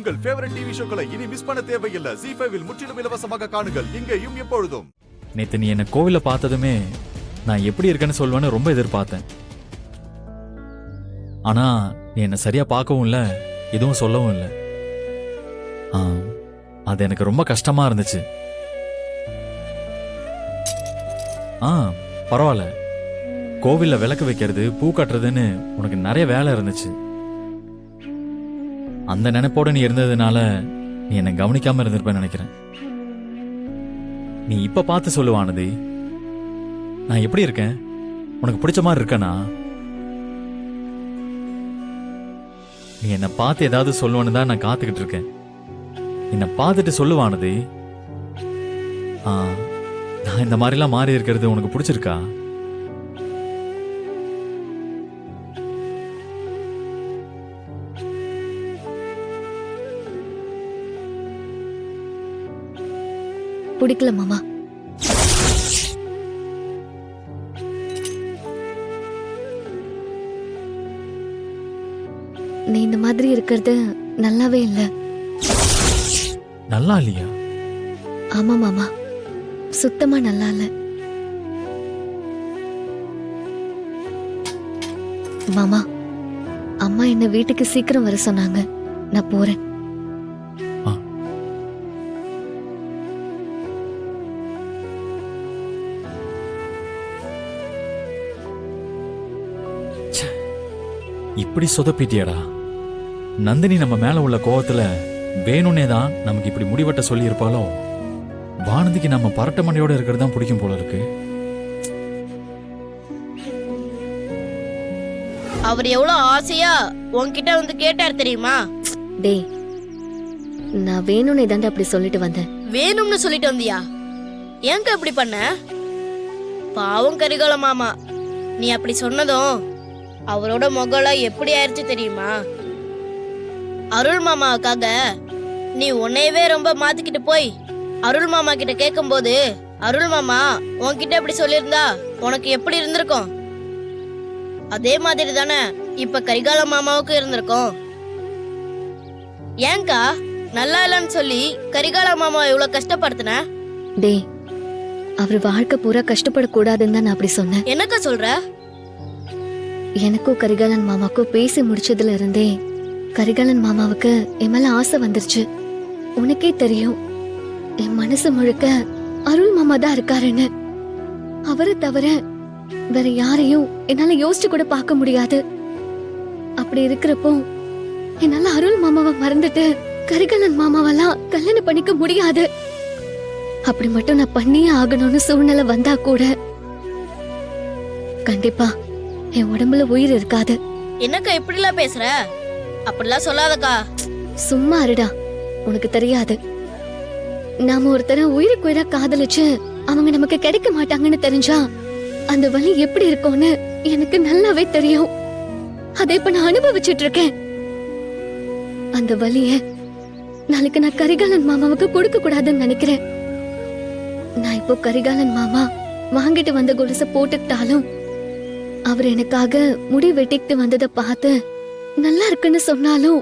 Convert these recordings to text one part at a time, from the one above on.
உங்கள் favourite TV ஷோக்களை இனி miss பண்ண தேவையில்லை. ZEE5 இல் முற்றிலும் இலவசமாக காணுங்கள். இங்கேயும் எப்பொழுதும். நேத்து நீ என்ன கோவில பார்த்ததுமே நான் எப்படி இருக்கேன்னு சொல்லுவேன்னு ரொம்ப எதிர்பார்த்தேன். ஆனா நீ என்ன சரியா பார்க்கவும் இல்லை, எதுவும் சொல்லவும் இல்லை. அது எனக்கு ரொம்ப கஷ்டமா இருந்துச்சு. பரவாயில்ல, கோவில்ல விளக்கு வைக்கிறது, பூ கட்டுறதுன்னு உனக்கு நிறைய வேலை இருந்துச்சு. அந்த நினைப்போட நீ இருந்ததுனால நீ என்னை கவனிக்காம இருந்திருப்பேன்னு நினைக்கிறேன். நீ இப்ப பார்த்து சொல்லுவானது, நான் எப்படி இருக்கேன், உனக்கு பிடிச்ச மாதிரி இருக்கனா? நீ என்னை பார்த்து ஏதாவது சொல்லுவான்னு தான் நான் காத்துக்கிட்டு இருக்கேன். என்னை பார்த்துட்டு சொல்லுவானது, நான் இந்த மாதிரிலாம் மாறி இருக்கிறது உனக்கு பிடிச்சிருக்கா? பிடிக்கல மாமா. நீ இந்த மாதிரி இருக்கிறது நல்லாவே இல்ல. நல்லா இல்லையா? ஆமா மாமா, சுத்தமா நல்லா இல்ல. மாமா, அம்மா என்ன வீட்டுக்கு சீக்கிரம் வர சொன்னாங்க. நான் போறேன். இப்படி சொதப்பிட்டியடா. நந்தினி நம்ம மேல உள்ள கோவத்துல வேணும்னே தான் நமக்கு இப்படி முடிவெட்ட சொல்லி இருப்பாளோ. வானதிக்கு நம்ம பரட்ட மண்டையோட இருக்கிறது தான் பிடிக்கும் போல இருக்கு. அவர் எவ்வளவு ஆசையா உன்கிட்ட வந்து கேட்டார் தெரியுமா? டேய், நான் வேணும்னே தாண்டா அப்படி சொல்லிட்டு வந்தேன். வேணும்னு சொல்லிட்டு வந்தியா? ஏங்க அப்படி பண்ண? பாவம் கரிகால மாமா, நீ அப்படி சொன்னதும் அவரோட முகலாம் எப்படி ஆயிடுச்சு தெரியுமா? அருள் மாமாவுக்காக நீ உன்னையவே ரொம்ப மாத்திக்கிட்டு போய் அருள் மாமா கிட்ட கேட்கும் போது அருள் மாமா உன்கிட்ட அப்படி சொல்லியிருந்தா உனக்கு எப்படி இருந்திருக்கும்? அதே மாதிரி தானே இப்ப கரிகால மாமாவுக்கு இருந்திருக்கும். ஏங்கா நல்லா இல்லன்னு சொல்லி கரிகால மாமா இவ்வளவு கஷ்டப்படுத்தின? டேய், அவர் வாழ்க்கை பூரா கஷ்டப்படக்கூடாதுன்னு தான் நான் அப்படி சொன்னேன். என்னக்கா சொல்ற? எனக்கும் கரிகாலன் மாமாக்கும் பேசி முடிச்சதுல இருந்தே கரிகாலன் மாமாவுக்கு என் மேல ஆசை வந்துருச்சு. உனக்கே தெரியும், என் மனசு முழுக்க அருள் மாமா தான் இருக்காருன்னு. அவரை தவிர வேற யாரையும் என்னால யோசிச்சு கூட பார்க்க முடியாது. அப்படி இருக்கிறப்போ என்னால அருள் மாமாவை மறந்துட்டு கரிகாலன் மாமாவெல்லாம் கல்யாணம் பண்ணிக்க முடியாது. அப்படி மட்டும் நான் பண்ணியே ஆகணும்னு சூழ்நிலை வந்தா கூட கண்டிப்பா என் உடம்புல உயிர் இருக்காது. என்னக்கா இப்படிலாம் பேசுற? அப்படிலாம் சொல்லாதக்கா. சும்மா இருடா, உனக்கு தெரியாது. நாம ஒருத்தர உயிருக்கு உயிரா காதலிச்சு அவங்க நமக்கு கிடைக்க மாட்டாங்கன்னு தெரிஞ்சா அந்த வலி எப்படி இருக்கும்னு எனக்கு நல்லாவே தெரியும். அதை இப்ப நான் அனுபவிச்சுட்டு இருக்கேன். அந்த வலிய நாளைக்கு நான் கரிகாலன் மாமாவுக்கு கொடுக்க கூடாதுன்னு நினைக்கிறேன். நான் இப்போ கரிகாலன் மாமா வாங்கிட்டு வந்த கொலுசை போட்டுக்கிட்டாலும் அவர் எனக்காக முடி வெட்டிக்கிட்டு வந்ததை பார்த்து நல்லா இருக்குன்னு சொன்னாலும்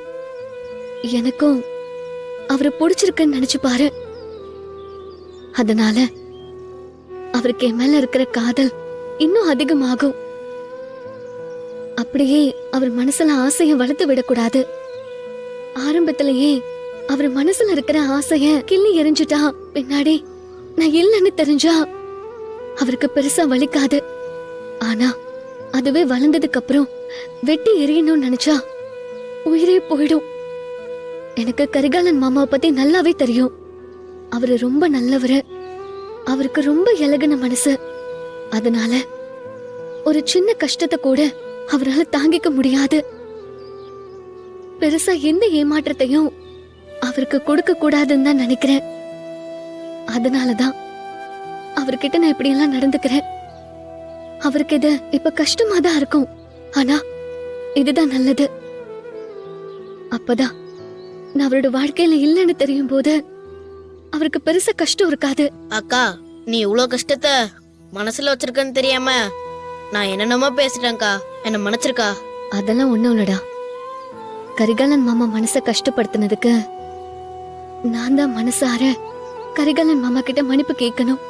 எனக்கும் அவரை பிடிச்சிருக்குன்னு நினைச்சு பாரு. அதனால அவருக்கு என் மேல இருக்கிற காதல் இன்னும் அதிகமாகும். அப்படியே அவர் மனசுல ஆசைய வளர்த்து விடக்கூடாது. ஆரம்பத்திலேயே அவர் மனசுல இருக்கிற ஆசைய கிள்ளி எரிஞ்சுட்டா பின்னாடி நான் இல்லைன்னு தெரிஞ்சா அவருக்கு பெருசா வலிக்காது. ஆனா அதுவே வளர்ந்ததுக்கு அப்புறம் வெட்டி எரியணும்னு நினைச்சா உயிரே போயிடும். எனக்கு கரிகாலன் மாமாவை பத்தி நல்லாவே தெரியும். அவரு ரொம்ப நல்லவரு, அவருக்கு ரொம்ப இலகுன மனசு. அதனால ஒரு சின்ன கஷ்டத்தை கூட அவரால தாங்கிக்க முடியாது. பெருசா எந்த ஏமாற்றத்தையும் அவருக்கு கொடுக்க கூடாதுன்னு தான் நினைக்கிறேன். அதனாலதான் அவர்கிட்ட நான் இப்படி எல்லாம் நடந்துக்கிறேன். அவருக்கு இது இப்ப கஷ்டமா தான் இருக்கும், ஆனா இதுதான் நல்லது. அப்பதான் நான் அவரோட வாழ்க்கையில இல்லைன்னு தெரியும் போது அவருக்கு பெருசா கஷ்டம் இருக்காது. அக்கா, நீ இவ்வளவு கஷ்டத்தை மனசுல வச்சிருக்கன்னு தெரியாம நான் என்னென்னமோ பேசிட்டேன்க்கா, என்ன மன்னிச்சிருக்கா. அதெல்லாம் ஒண்ணும் இல்லடா. கரிகாலன் மாமா மனசை கஷ்டப்படுத்தினதுக்கு நான் தான் மனசார கரிகாலன் மாமா கிட்ட மன்னிப்பு கேட்கணும்.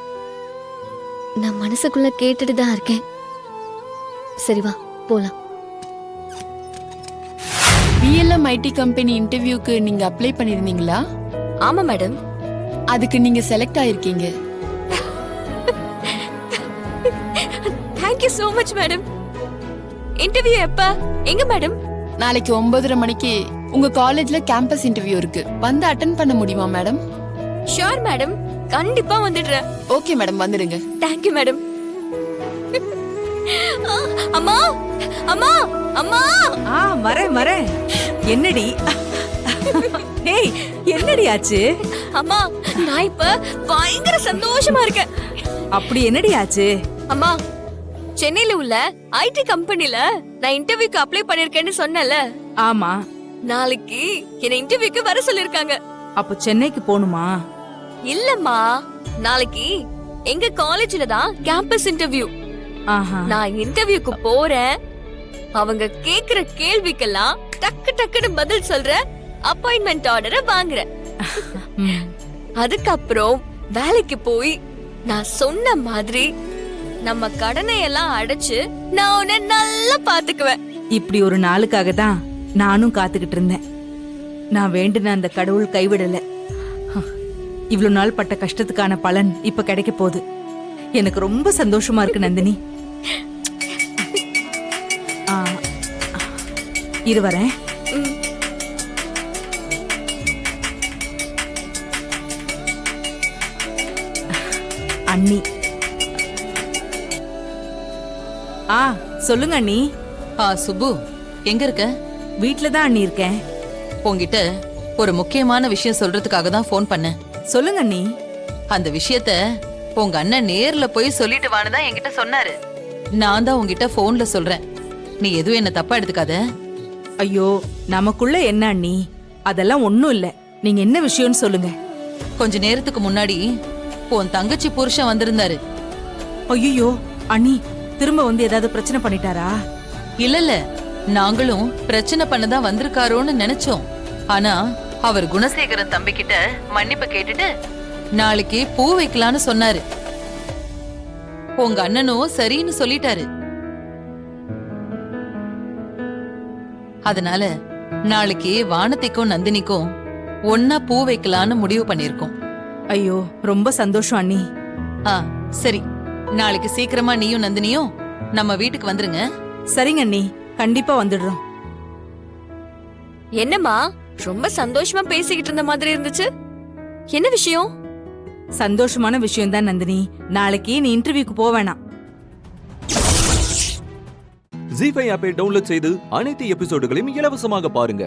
நான் மனசுக்குள்ள கேட்டுட்டு தான் இருக்கேன். சரி வா போலாம். பிஎல்எம் ஐடி கம்பெனி இன்டர்வியூக்கு நீங்க அப்ளை பண்ணிருந்தீங்களா? ஆமா மேடம். அதுக்கு நீங்க செலக்ட் ஆயிருக்கீங்க. Thank you so much madam. Interview எப்ப? எங்க மேடம்? நாளைக்கு 9:30 மணிக்கு உங்க காலேஜ்ல கேம்பஸ் இன்டர்வியூ இருக்கு. வந்து அட்டெண்ட் பண்ண முடியுமா மேடம்? ஷூர் மேடம், கண்டிப்பா வந்துடுறேன். ஓகே மேடம், வந்துடுங்க. Thank you madam. அம்மா அம்மா அம்மா. வரேன். என்னடி? ஏய், என்னடி ஆச்சு? அம்மா, நான் இப்ப பயங்கர சந்தோஷமா இருக்கேன். அப்படி என்னடி ஆச்சு? அம்மா, சென்னையில உள்ள ஐடி கம்பெனில நான் இன்டர்வியூக்கு அப்ளை பண்ணிருக்கேன்னு சொன்னல. ஆமா. நாளைக்கு என்ன இன்டர்வியூக்கு வர சொல்லிருக்காங்க. அப்ப சென்னைக்கு போணுமா? இல்லம்மா, நாளைக்கு எங்க காலேஜ்ல தான் கேம்பஸ் இன்டர்வியூ. ஆஹா. நான் இன்டர்வியூக்கு போறேன். அவங்க கேக்குற கேள்விக்கெல்லாம் டக்கு டக்குன்னு பதில் சொல்ற அப்பாயின்மெண்ட் ஆர்டரை வாங்குறேன். ம். அதுக்கப்புறம் வேலைக்கு போய் நான் சொன்ன மாதிரி நம்ம கடனை எல்லாம் அடைச்சு நான் உன்னை நல்லா பாத்துக்குவேன். இப்படி ஒரு நாளுக்காக தான் நானும் காத்துக்கிட்டு இருந்தேன். நான் வேண்டின அந்த கடவுள் கைவிடல. இவ்வளவு நாள் பட்ட கஷ்டத்துக்கான பலன் இப்ப கிடைக்க போகுது. எனக்கு ரொம்ப சந்தோஷமா இருக்கு நந்தினி. ஆ, இரு வரேன். அண்ணி. சொல்லுங்க அண்ணி. சுப்பு, எங்க இருக்க? வீட்ல தான் அண்ணி இருக்கேன். உன்கிட்ட ஒரு முக்கியமான விஷயம் சொல்றதுக்காக தான் ஃபோன் பண்ணேன். சொல்லுங்க அண்ணி. அந்த விஷயத்த உங்க அண்ணன் நேர்ல போய் சொல்லிட்டு வான்னு தான் என்கிட்ட சொன்னாரு. நான் தான் உன்கிட்ட போன்ல சொல்றேன். நீ எதுவும் என்ன தப்பா எடுத்துக்காத. ஐயோ, நமக்குள்ள என்ன அண்ணி? அதெல்லாம் ஒண்ணும் இல்ல. நீங்க என்ன விஷயம்னு சொல்லுங்க. கொஞ்ச நேரத்துக்கு முன்னாடி உன் தங்கச்சி புருஷன் வந்திருந்தாரு. ஐயோ அண்ணி, திரும்ப வந்து ஏதாவது பிரச்சனை பண்ணிட்டாரா? இல்ல, நாங்களும் பிரச்சனை பண்ணதான் வந்திருக்காரோன்னு நினைச்சோம். ஆனா அவர் குணசேகரன் தம்பி கிட்ட மன்னிப்பு கேட்டுட்டு நாளைக்கு பூ வைக்கலான்னு சொன்னாரு. உங்க அண்ணனும் சரின்னு சொல்லிட்டாரு. அதனால நாளைக்கு வானதிக்கும் நந்தினிக்கும் ஒன்னா பூ வைக்கலான்னு முடிவு பண்ணிருக்கோம். ஐயோ, ரொம்ப சந்தோஷம் அண்ணி. சரி, நாளைக்கு சீக்கிரமா நீயும் நந்தினியும் நம்ம வீட்டுக்கு வந்துருங்க. சரிங்க அண்ணி, கண்டிப்பா வந்துடுறோம். என்னம்மா, ரொம்ப சந்தோஷமா பேசிக்கிட்டு இருந்த மாதிரி இருந்துச்சு. என்ன விஷயம்? சந்தோஷமான விஷயம் தான் நந்தினி. நாளைக்கு நீ இன்டர்வியூக்கு போவேணாம். ஜீ5 ஆப்பை டவுன்லோட் செய்து அனைத்து எபிசோடுகளையும் இலவசமாக பாருங்க.